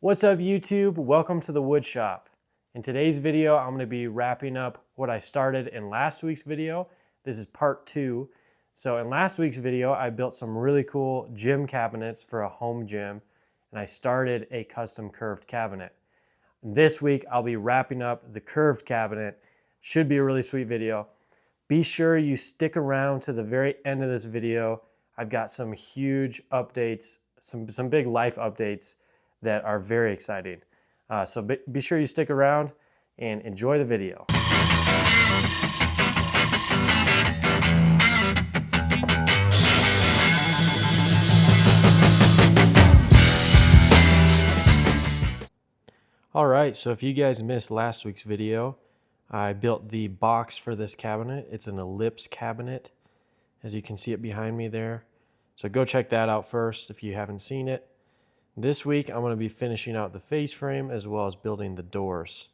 What's up YouTube? Welcome to the wood shop. In today's video, I'm going to be wrapping up what I started in last week's video. This is part 2. So in last week's video, I built some really cool gym cabinets for a home gym, and I started a custom curved cabinet. This week, I'll be wrapping up the curved cabinet. Should be a really sweet video. Be sure you stick around to the very end of this video. I've got some huge updates, some big life updates that are very exciting. So be sure you stick around and enjoy the video. All right, so if you guys missed last week's video, I built the box for this cabinet. It's an Ellipse cabinet, as you can see it behind me there. So go check that out first if you haven't seen it. This week, I'm going to be finishing out the face frame as well as building the doors.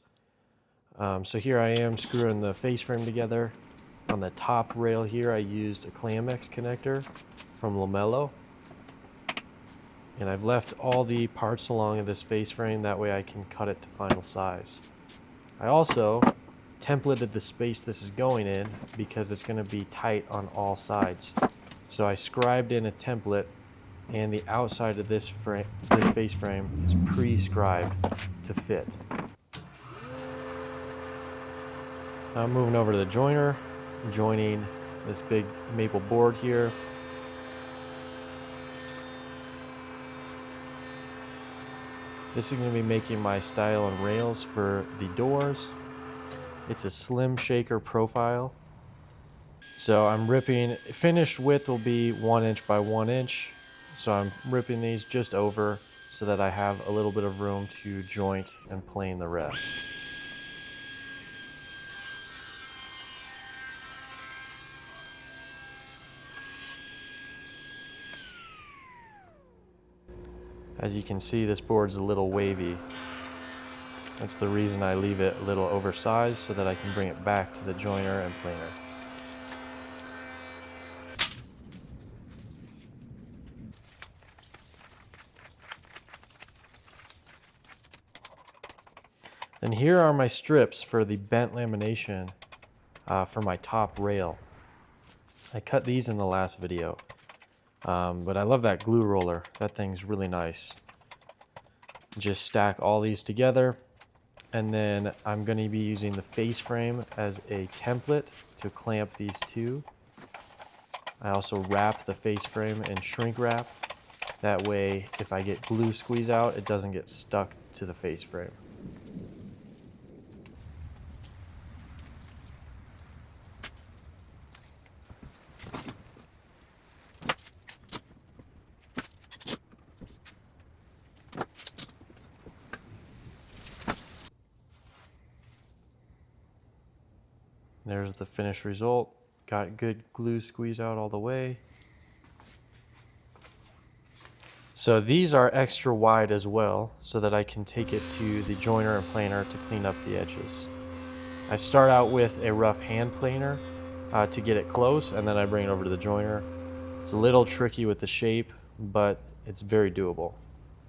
So here I am screwing the face frame together. On the top rail here, I used a Clamex connector from Lamello. And I've left all the parts along of this face frame, that way I can cut it to final size. I also templated the space this is going in because it's going to be tight on all sides. So I scribed in a template, and the outside of this face frame is pre-scribed to fit. Now I'm moving over to the joiner, joining this big maple board here. This is going to be making my stile and rails for the doors. It's a slim shaker profile. So I'm ripping, finished width will be 1 inch by 1 inch. So I'm ripping these just over so that I have a little bit of room to joint and plane the rest. As you can see, this board's a little wavy. That's the reason I leave it a little oversized so that I can bring it back to the joiner and planer. And here are my strips for the bent lamination for my top rail. I cut these in the last video, but I love that glue roller. That thing's really nice. Just stack all these together, and then I'm going to be using the face frame as a template to clamp these two. I also wrap the face frame in shrink wrap. That way, if I get glue squeeze out, it doesn't get stuck to the face frame. There's the finished result. Got good glue squeeze out all the way. So these are extra wide as well, so that I can take it to the joiner and planer to clean up the edges. I start out with a rough hand planer to get it close, and then I bring it over to the joiner. It's a little tricky with the shape, but it's very doable.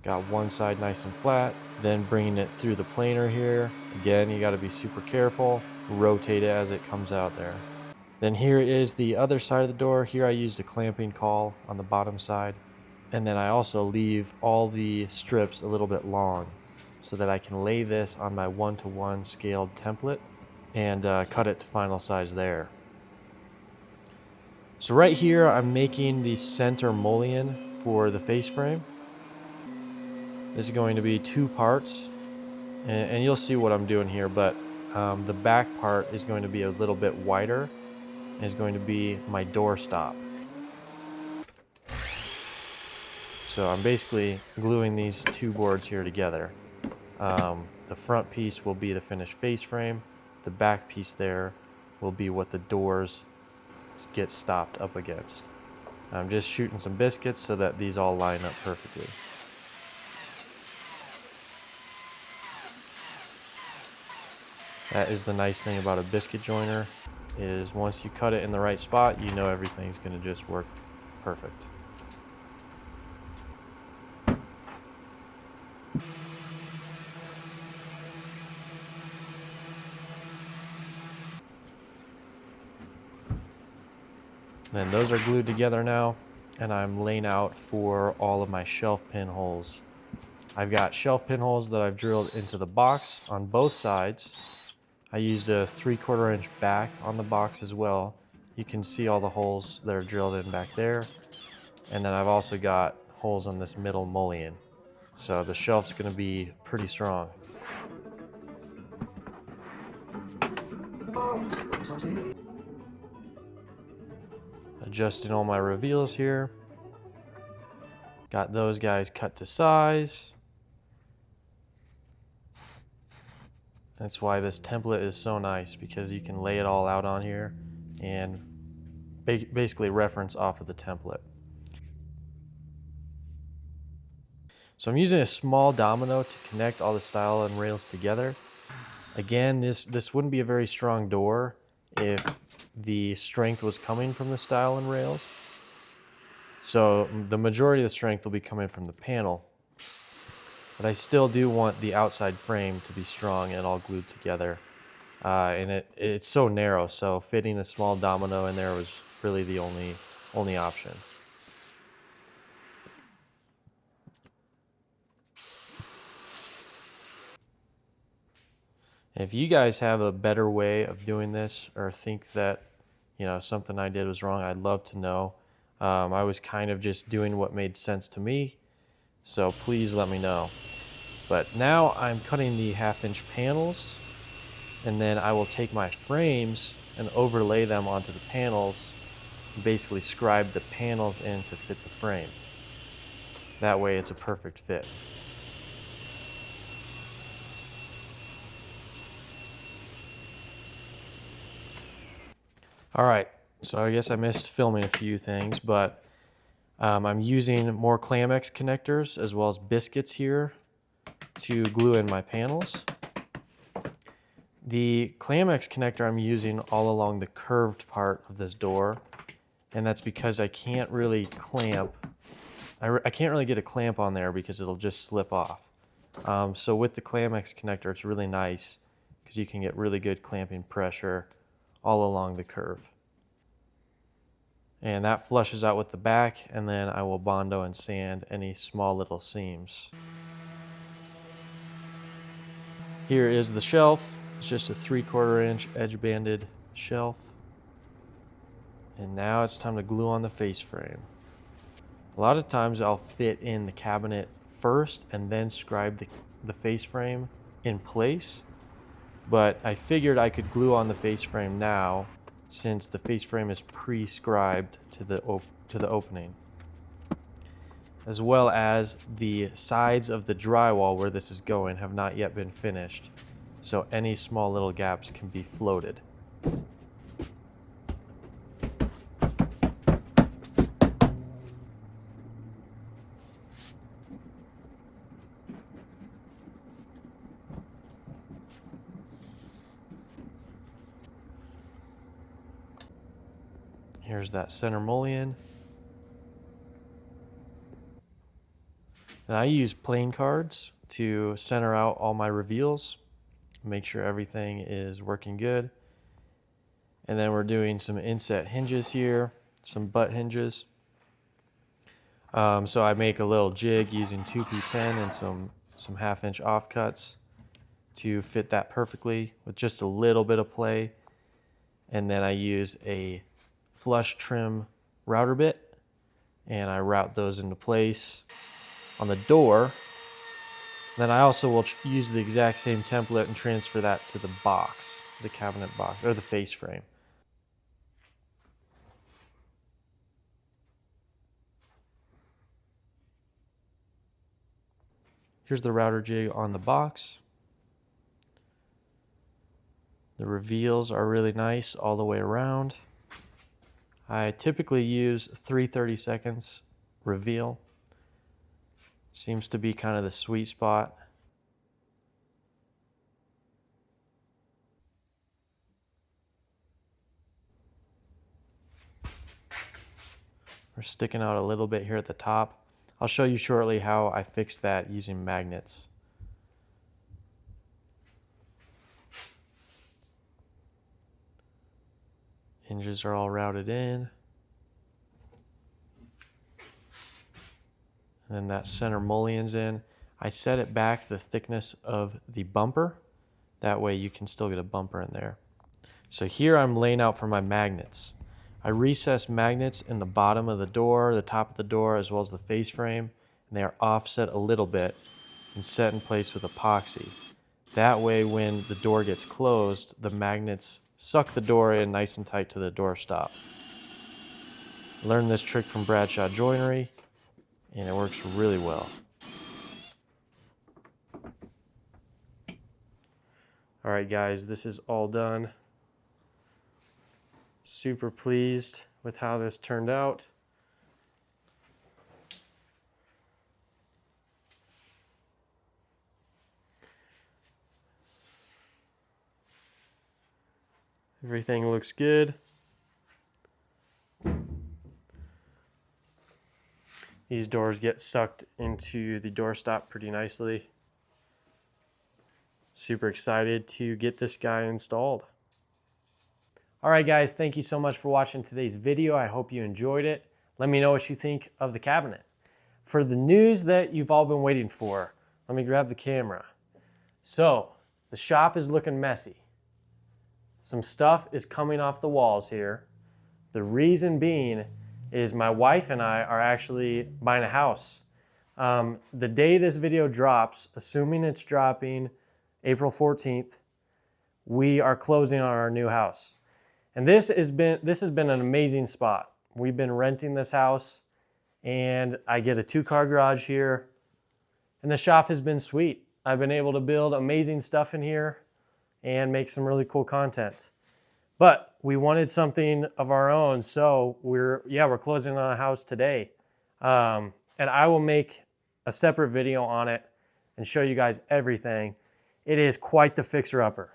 Got one side nice and flat, then bringing it through the planer here. Again, you got to be super careful. Rotate it as it comes out there. Then here is the other side of the door. Here I used a clamping caul on the bottom side. And then I also leave all the strips a little bit long so that I can lay this on my 1-to-1 scaled template and cut it to final size there. So right here I'm making the center mullion for the face frame. This is going to be 2 parts, and you'll see what I'm doing here, but the back part is going to be a little bit wider and is going to be my door stop. So I'm basically gluing these 2 boards here together. The front piece will be the finished face frame. The back piece there will be what the doors get stopped up against. I'm just shooting some biscuits so that these all line up perfectly. That is the nice thing about a biscuit joiner, is once you cut it in the right spot, you know everything's going to just work perfect. Then those are glued together now, and I'm laying out for all of my shelf pinholes. I've got shelf pinholes that I've drilled into the box on both sides. I used a 3/4 inch back on the box as well. You can see all the holes that are drilled in back there. And then I've also got holes on this middle mullion. So the shelf's gonna be pretty strong. Adjusting all my reveals here. Got those guys cut to size. That's why this template is so nice, because you can lay it all out on here and basically reference off of the template. So I'm using a small domino to connect all the stile and rails together. Again, this wouldn't be a very strong door if the strength was coming from the stile and rails. So the majority of the strength will be coming from the panel. But I still do want the outside frame to be strong and all glued together. And it's so narrow, so fitting a small domino in there was really the only option. If you guys have a better way of doing this, or think that something I did was wrong, I'd love to know. I was kind of just doing what made sense to me, so please let me know. But now I'm cutting the 1/2 inch panels, and then I will take my frames and overlay them onto the panels, and basically scribe the panels in to fit the frame. That way it's a perfect fit. All right, so I guess I missed filming a few things, but I'm using more Clamex connectors as well as biscuits here to glue in my panels. The Clamex connector I'm using all along the curved part of this door, and that's because I can't really clamp. I can't really get a clamp on there because it'll just slip off. So with the Clamex connector, it's really nice because you can get really good clamping pressure all along the curve. And that flushes out with the back, and then I will Bondo and sand any small little seams. Here is the shelf. It's just a 3/4 inch edge banded shelf. And now it's time to glue on the face frame. A lot of times I'll fit in the cabinet first and then scribe the face frame in place. But I figured I could glue on the face frame now, since the face frame is pre-scribed to the opening, as well as the sides of the drywall where this is going have not yet been finished, so any small little gaps can be floated. Here's that center mullion. And I use plain cards to center out all my reveals, make sure everything is working good. And then we're doing some inset hinges here, some butt hinges. So I make a little jig using 2p10 and some 1/2 inch offcuts to fit that perfectly with just a little bit of play. And then I use a flush trim router bit, and I route those into place on the door. Then I also will use the exact same template and transfer that to the box, the cabinet box, or the face frame. Here's the router jig on the box. The reveals are really nice all the way around. I typically use 3/32 reveal. Seems to be kind of the sweet spot. We're sticking out a little bit here at the top. I'll show you shortly how I fixed that using magnets. Hinges are all routed in. and then that center mullion's in. I set it back the thickness of the bumper. That way you can still get a bumper in there. So here I'm laying out for my magnets. I recess magnets in the bottom of the door, the top of the door, as well as the face frame, and they are offset a little bit and set in place with epoxy. That way when the door gets closed, the magnets suck the door in nice and tight to the door stop. Learned this trick from Bradshaw Joinery, and it works really well. All right, guys, this is all done. Super pleased with how this turned out. Everything looks good. These doors get sucked into the doorstop pretty nicely. Super excited to get this guy installed. All right, guys, thank you so much for watching today's video. I hope you enjoyed it. Let me know what you think of the cabinet. For the news that you've all been waiting for, let me grab the camera. So, the shop is looking messy. Some stuff is coming off the walls here. The reason being is my wife and I are actually buying a house. The day this video drops, assuming it's dropping April 14th, we are closing on our new house. And this has been an amazing spot. We've been renting this house, and I get a 2-car garage here, and the shop has been sweet. I've been able to build amazing stuff in here and make some really cool content. But we wanted something of our own, so we're closing on a house today. And I will make a separate video on it and show you guys everything. It is quite the fixer-upper.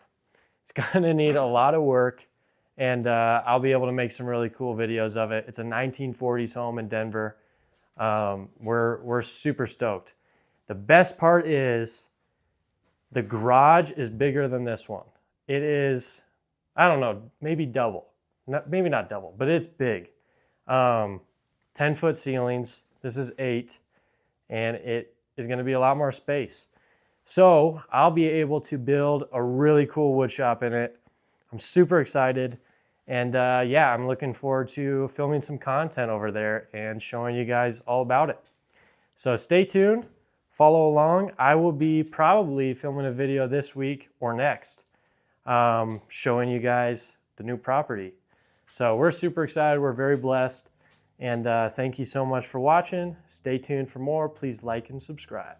It's gonna need a lot of work, and I'll be able to make some really cool videos of it. It's a 1940s home in Denver. We're super stoked. The best part is the garage is bigger than this one. It is, I don't know, maybe double. Maybe not double, but it's big. 10-foot ceilings. This is 8, and it is going to be a lot more space. So I'll be able to build a really cool wood shop in it. I'm super excited, and yeah, I'm looking forward to filming some content over there and showing you guys all about it. So stay tuned, follow along. I will be probably filming a video this week or next, showing you guys the new property. So we're super excited, we're very blessed, and thank you so much for watching. Stay tuned for more. Please like and subscribe.